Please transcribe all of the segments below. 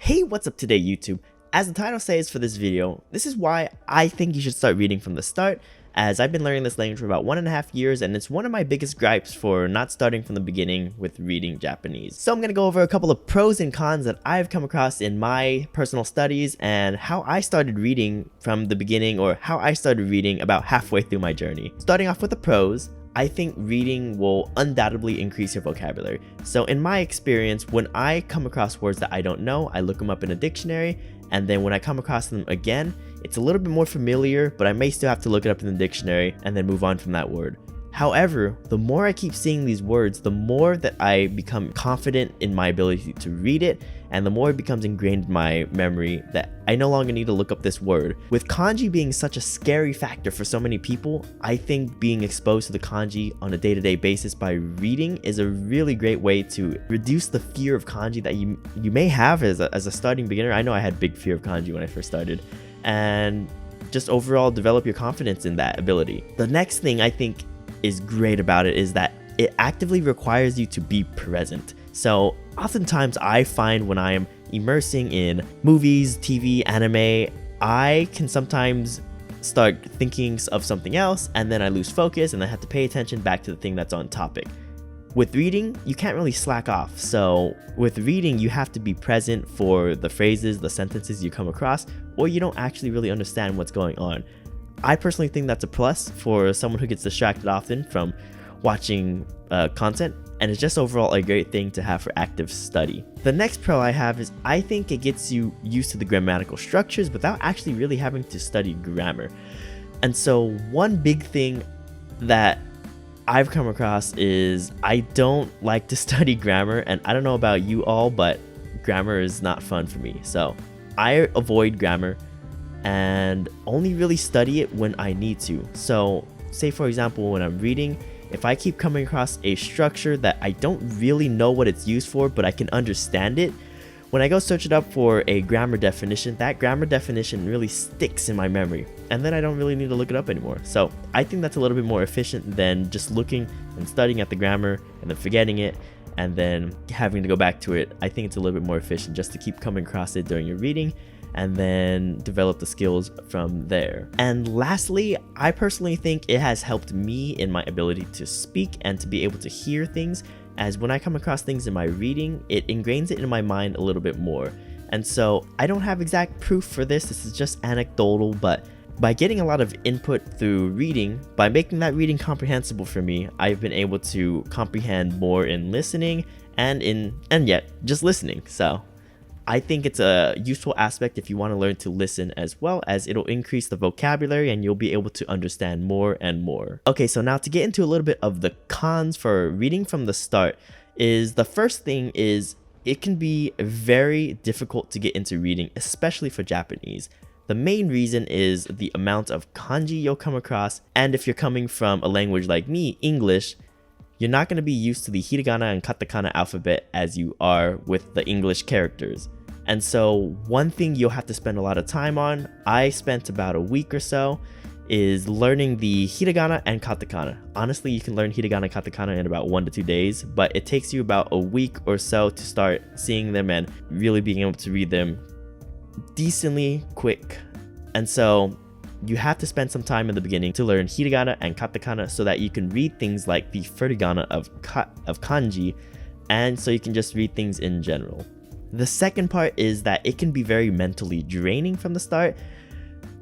Hey, what's up today, YouTube? As the title says for this video, this is why I think you should start reading from the start, as I've been learning this language for about 1.5 years and it's one of my biggest gripes for not starting from the beginning with reading Japanese. So I'm going to go over a couple of pros and cons that I've come across in my personal studies and how I started reading from the beginning, or how I started reading about halfway through my journey. Starting off with the pros, I think reading will undoubtedly increase your vocabulary. So in my experience, when I come across words that I don't know, I look them up in a dictionary, and then when I come across them again, it's a little bit more familiar, but I may still have to look it up in the dictionary and then move on from that word. However, the more I keep seeing these words, the more that I become confident in my ability to read it, and the more it becomes ingrained in my memory that I no longer need to look up this word. With kanji being such a scary factor for so many people, I think being exposed to the kanji on a day-to-day basis by reading is a really great way to reduce the fear of kanji that you may have as a starting beginner. I know I had big fear of kanji when I first started, and just overall develop your confidence in that ability. The next thing I think is great about it is that it actively requires you to be present. So oftentimes I find when I am immersing in movies, TV, anime, I can sometimes start thinking of something else and then I lose focus and I have to pay attention back to the thing that's on topic. With reading, you can't really slack off. So with reading, you have to be present for the phrases, the sentences you come across, or you don't actually really understand what's going on. I personally think that's a plus for someone who gets distracted often from watching content, and it's just overall a great thing to have for active study. The next pro I have is I think it gets you used to the grammatical structures without actually really having to study grammar. And so one big thing that I've come across is I don't like to study grammar, and I don't know about you all, but grammar is not fun for me. So I avoid grammar and only really study it when I need to. So say for example, when I'm reading, if I keep coming across a structure that I don't really know what it's used for, but I can understand it, when I go search it up for a grammar definition, that grammar definition really sticks in my memory, and then I don't really need to look it up anymore. So I think that's a little bit more efficient than just looking and studying at the grammar and then forgetting it and then having to go back to it. I think it's a little bit more efficient just to keep coming across it during your reading and then develop the skills from there. And lastly, I personally think it has helped me in my ability to speak and to be able to hear things, as when I come across things in my reading, it ingrains it in my mind a little bit more. And so I don't have exact proof for this is just anecdotal, but by getting a lot of input through reading, by making that reading comprehensible for me, I've been able to comprehend more in listening and yet just listening. So I think it's a useful aspect if you want to learn to listen, as well as it'll increase the vocabulary and you'll be able to understand more and more. Okay, so now to get into a little bit of the cons for reading from the start, is the first thing is it can be very difficult to get into reading, especially for Japanese. The main reason is the amount of kanji you'll come across, and if you're coming from a language like me, English, you're not going to be used to the hiragana and katakana alphabet as you are with the English characters. And so one thing you'll have to spend a lot of time on, I spent about a week or so, is learning the hiragana and katakana. Honestly, you can learn hiragana and katakana in about 1 to 2 days, but it takes you about a week or so to start seeing them and really being able to read them decently quick. And so you have to spend some time in the beginning to learn hiragana and katakana so that you can read things like the furigana of kanji, and so you can just read things in general. The second part is that it can be very mentally draining from the start.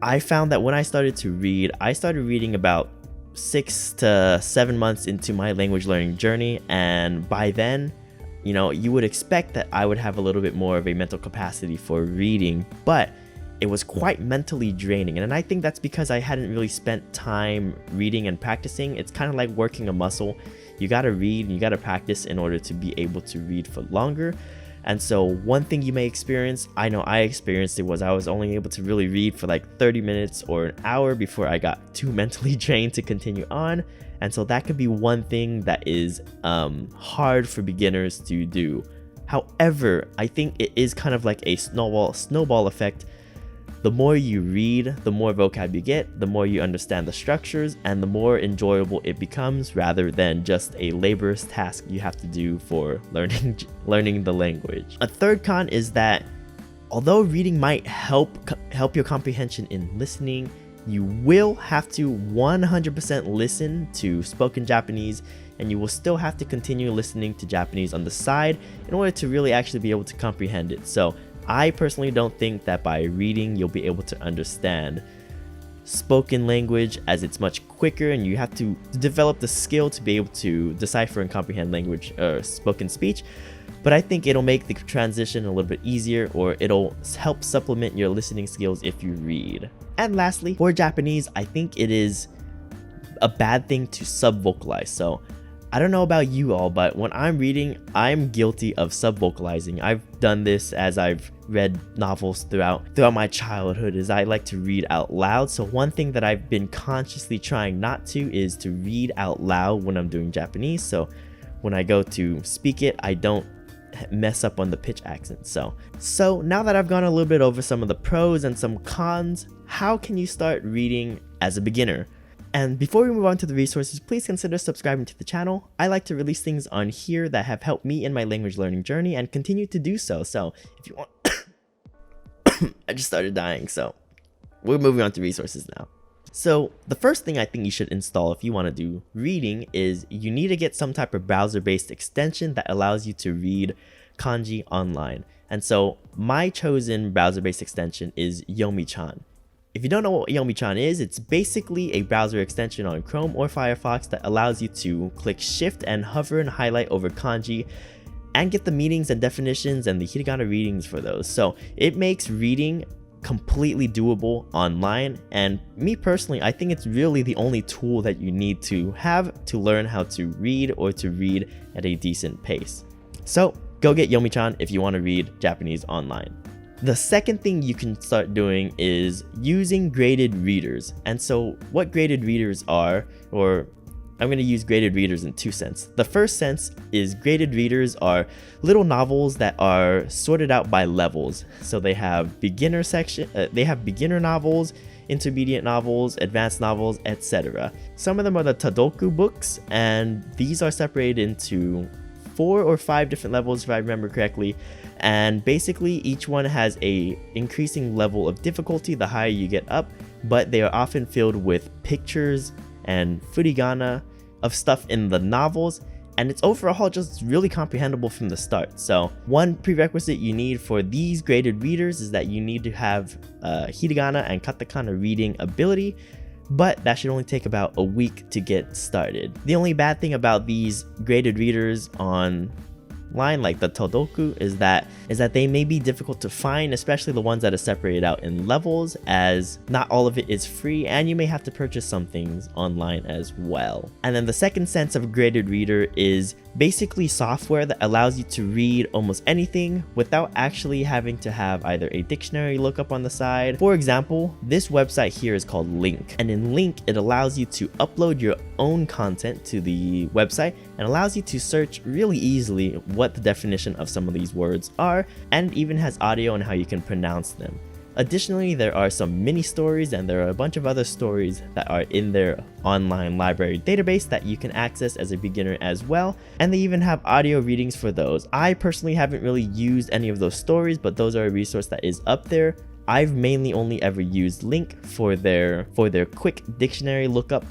I found that when I started reading about 6 to 7 months into my language learning journey, and by then, you would expect that I would have a little bit more of a mental capacity for reading, but it was quite mentally draining. And I think that's because I hadn't really spent time reading and practicing. It's kind of like working a muscle. You gotta read and you gotta practice in order to be able to read for longer. And so one thing you may experience, I know I experienced it, was I was only able to really read for like 30 minutes or an hour before I got too mentally drained to continue on. And so that could be one thing that is hard for beginners to do. However, I think it is kind of like a snowball effect. The more you read, the more vocab you get, the more you understand the structures, and the more enjoyable it becomes, rather than just a laborious task you have to do for learning the language. A third con is that Although reading might help your comprehension in listening, you will have to 100% listen to spoken Japanese, and you will still have to continue listening to Japanese on the side in order to really actually be able to comprehend it. So I personally don't think that by reading you'll be able to understand spoken language, as it's much quicker and you have to develop the skill to be able to decipher and comprehend language or spoken speech. But I think it'll make the transition a little bit easier, or it'll help supplement your listening skills if you read. And lastly, for Japanese, I think it is a bad thing to sub-vocalize. So I don't know about you all, but when I'm reading, I'm guilty of sub-vocalizing. I've done this as I've read novels throughout my childhood, is I like to read out loud. So one thing that I've been consciously trying not to is to read out loud when I'm doing Japanese. So when I go to speak it, I don't mess up on the pitch accent. So now that I've gone a little bit over some of the pros and some cons, how can you start reading as a beginner? And before we move on to the resources, please consider subscribing to the channel. I like to release things on here that have helped me in my language learning journey and continue to do so. So if you want I just started dying, so we're moving on to resources now. So the first thing I think you should install if you want to do reading is you need to get some type of browser-based extension that allows you to read kanji online. And so my chosen browser-based extension is Yomi-chan. If you don't know what Yomi-chan is, it's basically a browser extension on Chrome or Firefox that allows you to click shift and hover and highlight over kanji and get the meanings and definitions and the hiragana readings for those. So it makes reading completely doable online, and me personally, I think it's really the only tool that you need to have to learn how to read or to read at a decent pace. So go get Yomi-chan if you want to read Japanese online. The second thing you can start doing is using graded readers. And so what graded readers are, or I'm going to use graded readers in two senses. The first sense is graded readers are little novels that are sorted out by levels. So they have beginner novels, intermediate novels, advanced novels, etc. Some of them are the Tadoku books, and these are separated into 4 or 5 different levels if I remember correctly. And basically each one has a increasing level of difficulty the higher you get up, but they are often filled with pictures and furigana of stuff in the novels, and it's overall just really comprehensible from the start. So one prerequisite you need for these graded readers is that you need to have hiragana and katakana reading ability, but that should only take about a week to get started. The only bad thing about these graded readers online, like the Tadoku, is that they may be difficult to find, especially the ones that are separated out in levels, as not all of it is free and you may have to purchase some things online as well. And then the second sense of a graded reader is basically software that allows you to read almost anything without actually having to have either a dictionary lookup on the side. For example, this website here is called Link, and in Link it allows you to upload your own content to the website and allows you to search really easily what the definition of some of these words are, and even has audio on how you can pronounce them. Additionally, there are some mini stories and there are a bunch of other stories that are in their online library database that you can access as a beginner as well, and they even have audio readings for those. I personally haven't really used any of those stories, but those are a resource that is up there. I've mainly only ever used Link for their quick dictionary lookup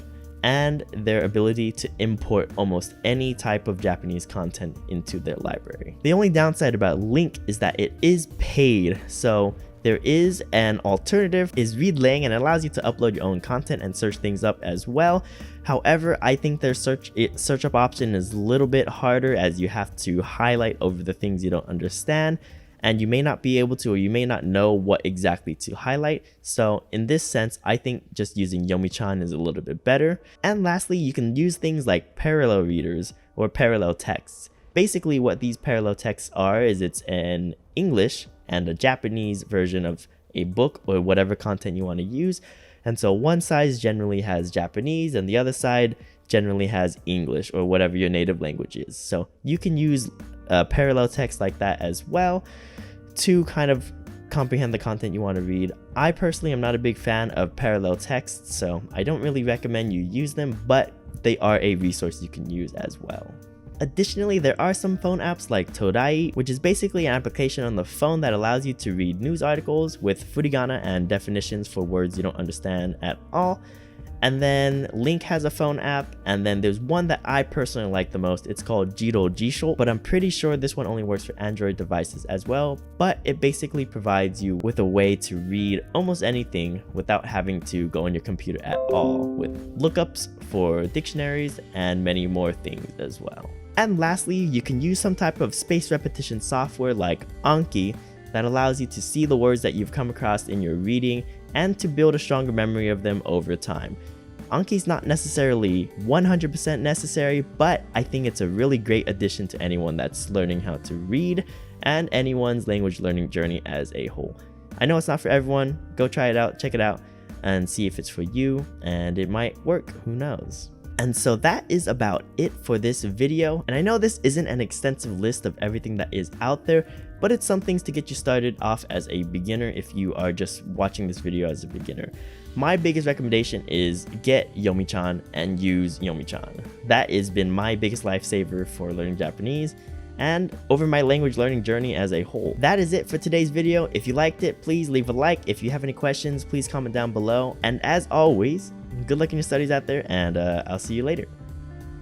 and their ability to import almost any type of Japanese content into their library. The only downside about Link is that it is paid, so there is an alternative, is Readlang, and it allows you to upload your own content and search things up as well. However, I think their search up option is a little bit harder, as you have to highlight over the things you don't understand, and you may not be able to, or you may not know what exactly to highlight. So in this sense, I think just using Yomi-chan is a little bit better. And lastly, you can use things like parallel readers or parallel texts. Basically what these parallel texts are is it's an English and a Japanese version of a book or whatever content you want to use. And so one side generally has Japanese and the other side generally has English or whatever your native language is. So you can use parallel text like that as well to kind of comprehend the content you want to read. I personally am not a big fan of parallel texts, so I don't really recommend you use them, but they are a resource you can use as well. Additionally, there are some phone apps like Todai, which is basically an application on the phone that allows you to read news articles with furigana and definitions for words you don't understand at all. And then Link has a phone app, and then there's one that I personally like the most. It's called Jiro Jisho, but I'm pretty sure this one only works for Android devices as well. But it basically provides you with a way to read almost anything without having to go on your computer at all, with lookups for dictionaries and many more things as well. And lastly, you can use some type of spaced repetition software like Anki that allows you to see the words that you've come across in your reading and to build a stronger memory of them over time. Anki's not necessarily 100% necessary, but I think it's a really great addition to anyone that's learning how to read and anyone's language learning journey as a whole. I know it's not for everyone. Go try it out, check it out, and see if it's for you, and it might work, who knows. And so that is about it for this video, and I know this isn't an extensive list of everything that is out there, but it's some things to get you started off as a beginner if you are just watching this video as a beginner. My biggest recommendation is get Yomi-chan and use Yomi-chan. That has been my biggest lifesaver for learning Japanese and over my language learning journey as a whole. That is it for today's video. If you liked it, please leave a like. If you have any questions, please comment down below. And as always, good luck in your studies out there, and I'll see you later.